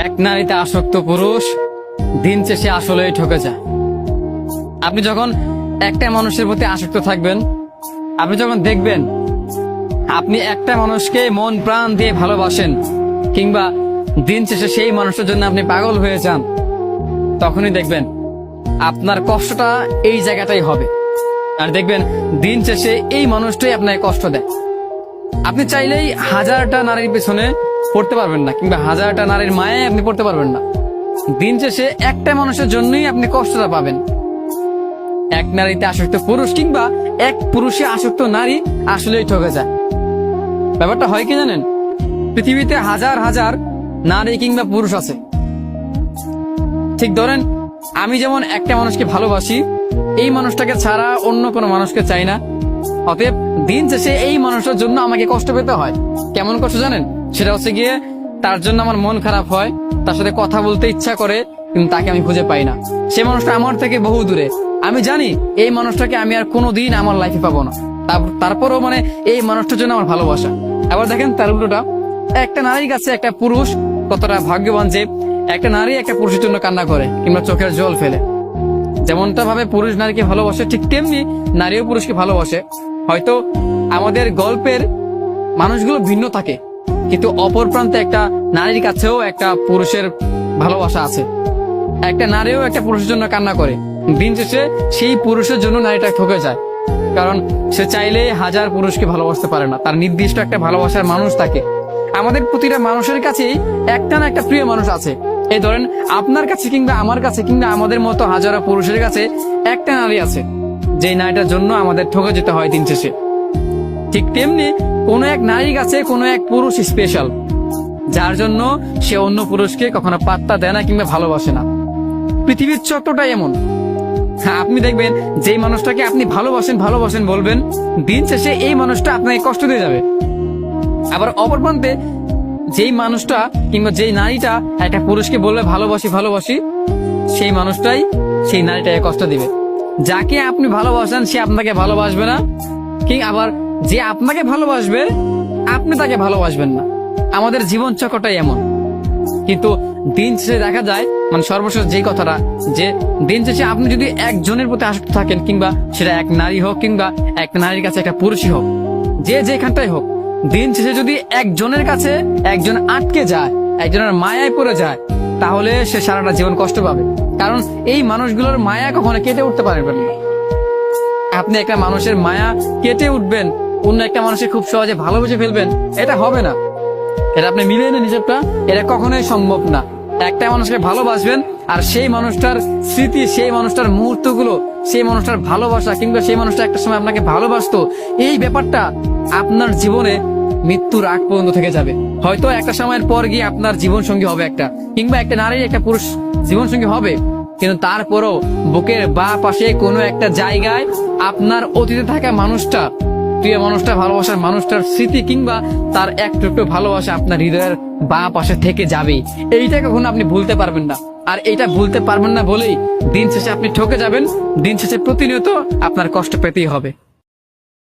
এক নারীতে আসক্ত পুরুষ দিন শেষে আসলেই ঠকে যায়। আপনি যখন একটা মানুষের প্রতি আসক্ত থাকবেন, আপনি যখন দেখবেন আপনি একটা মানুষকে মন প্রাণ দিয়ে ভালোবাসেন, কিংবা দিন শেষে সেই মানুষটার জন্য আপনি পাগল হয়ে যান, তখনই দেখবেন আপনার কষ্টটা এই জায়গাটাই হবে। আর দেখবেন দিন শেষে এই মানুষটাই আপনাকে কষ্ট দেয়। আপনি চাইলেই হাজারটা নারীর পেছনে পড়তে পারবেন না, কিংবা হাজারটা নারীর মায়ায় আপনি পড়তে পারবেন না। দিন শেষে একটা মানুষের জন্যই আপনি কষ্টটা পাবেন। এক নারীতে আসক্ত পুরুষ কিংবা এক পুরুষে আসক্ত নারী আসলেই ঠকে যায়। ব্যাপারটা হয় কি জানেন, পৃথিবীতে হাজার হাজার নারী কিংবা পুরুষ আছে। ঠিক ধরেন, আমি যেমন একটা মানুষকে ভালোবাসি, এই মানুষটাকে ছাড়া অন্য কোনো মানুষকে চাই না। অতএব দিন শেষে এই মানুষটার জন্য আমাকে কষ্ট পেতে হয়। কেমন কষ্ট জানেন? সেটা হচ্ছে গিয়ে তার জন্য আমার মন খারাপ হয়, তার সাথে কথা বলতে ইচ্ছা করে, কিন্তু তাকে আমি খুঁজে পাই না। সে মানুষটা আমার থেকে বহু দূরে। আমি জানি এই মানুষটাকে আমি আর কোনোদিন আমার লাইফে পাবো না, তারপরও এই মানুষটার জন্য আমার ভালোবাসা। আবার দেখেন তার উল্টোটা, একটা নারীর কাছে একটা পুরুষ কতটা ভাগ্যবান যে একটা নারী একটা পুরুষের জন্য কান্না করে কিংবা চোখের জল ফেলে। যেমনটা ভাবে পুরুষ নারীকে ভালোবাসে, ঠিক তেমনি নারীও পুরুষকে ভালোবাসে। হয়তো আমাদের গল্পের মানুষগুলো ভিন্ন থাকে, কিন্তু অপর প্রান্তে একটা নারীর কাছেও একটা পুরুষের ভালোবাসা আছে। একটা নারীও একটা পুরুষের জন্য কান্না করে, দিন শেষে সেই পুরুষের জন্য নারীটা ঠকে যায়। কারণ সে চাইলে হাজার পুরুষকে ভালোবাসতে পারে না, তার নির্দিষ্ট একটা ভালোবাসার মানুষ থাকে। আমাদের প্রতিটা মানুষের কাছেই একটা না একটা প্রিয় মানুষ আছে। এই ধরেন আপনার কাছে কিংবা আমার কাছে কিংবা আমাদের মতো হাজারো পুরুষের কাছে একটা নারী আছে, যে নারীটার জন্য আমাদের ঠকে যেতে হয় দিন শেষে। ঠিক তেমনি কোনো এক নারীর কাছে কোনো এক পুরুষ স্পেশাল, যার জন্য সে অন্য পুরুষকে কখনো পাত্তা দেয় না কিংবা ভালোবাসে না। পৃথিবীর চক্রটাই এমন। হ্যাঁ, আপনি দেখবেন যেই মানুষটাকে আপনি ভালোবাসেন ভালোবাসেন বলবেন, দিন শেষে এই মানুষটা আপনাকে কষ্ট দিয়ে যাবে। আবার অপর প্রান্তে যেই মানুষটা কিংবা যেই নারীটা একটা পুরুষকে বলবে ভালোবাসি ভালোবাসি, সেই মানুষটাই সেই নারীটাকে কষ্ট দিবে। যাকে আপনি ভালোবাসেন সে আপনাকে ভালোবাসবে না, আবার যে আপনাকে ভালোবাসবে আপনি তাকে ভালোবাসবেন না। আমাদের জীবন চক্রটাই এমন। কিন্তু দিন শেষে দেখা যায়, সর্বশেষ যেই কথাটা, যে দিন শেষে আপনি যদি একজনের প্রতি আসক্ত থাকেন, কিংবা সেটা এক নারী হোক কিংবা এক নারীর কাছে একটা পুরুষই হোক, যে যেখানটাই হোক, দিন শেষে যদি একজনের কাছে একজন আটকে যায়, একজনের মায়ায় পড়ে যায়, তাহলে সে সারাটা জীবন কষ্ট পাবে। কারণ এই মানুষগুলোর মায়া কখনো কেটে উঠতে পারবেন না। আপনি একটা মানুষের মায়া কেটে উঠবেন, অন্য একটা মানুষকে খুব সহজে ভালোবেসে ফেলবেন, এটা হবে না। এটা আপনি মিলিয়ে নেন হিসেবটা, এটা কখনোই সম্ভব না। একটা মানুষকে ভালোবাসবেন, আর সেই মানুষটার স্মৃতি, সেই মানুষটার মুহূর্তগুলো, সেই মানুষটার ভালোবাসা, কিংবা সেই মানুষটা একটা সময় আপনাকে ভালোবাসতো, এই ব্যাপারটা আপনার জীবনে মৃত্যুর আগ পর্যন্ত থেকে যাবে। হয়তো একটা সময়ের পর গিয়ে আপনার জীবন সঙ্গী হবে একটা, কিংবা একটা নারী একটা পুরুষ জীবন সঙ্গী হবে, কিন্তু তারপরও বুকের বাঁ পাশে কোনো একটা জায়গায় আপনার অতীতে থাকা মানুষটা, প্রিয় মানুষটা, ভালোবাসার মানুষটার স্মৃতি কিংবা তার একটু একটু ভালোবাসা আপনার হৃদয়ের বাঁ পাশে থেকে যাবেই। এইটা কখনো আপনি ভুলতে পারবেন না। আর এইটা ভুলতে পারবেন না বলেই দিন শেষে আপনি ঠকে যাবেন। দিন শেষে প্রতিনিয়ত আপনার কষ্ট পেতেই হবে।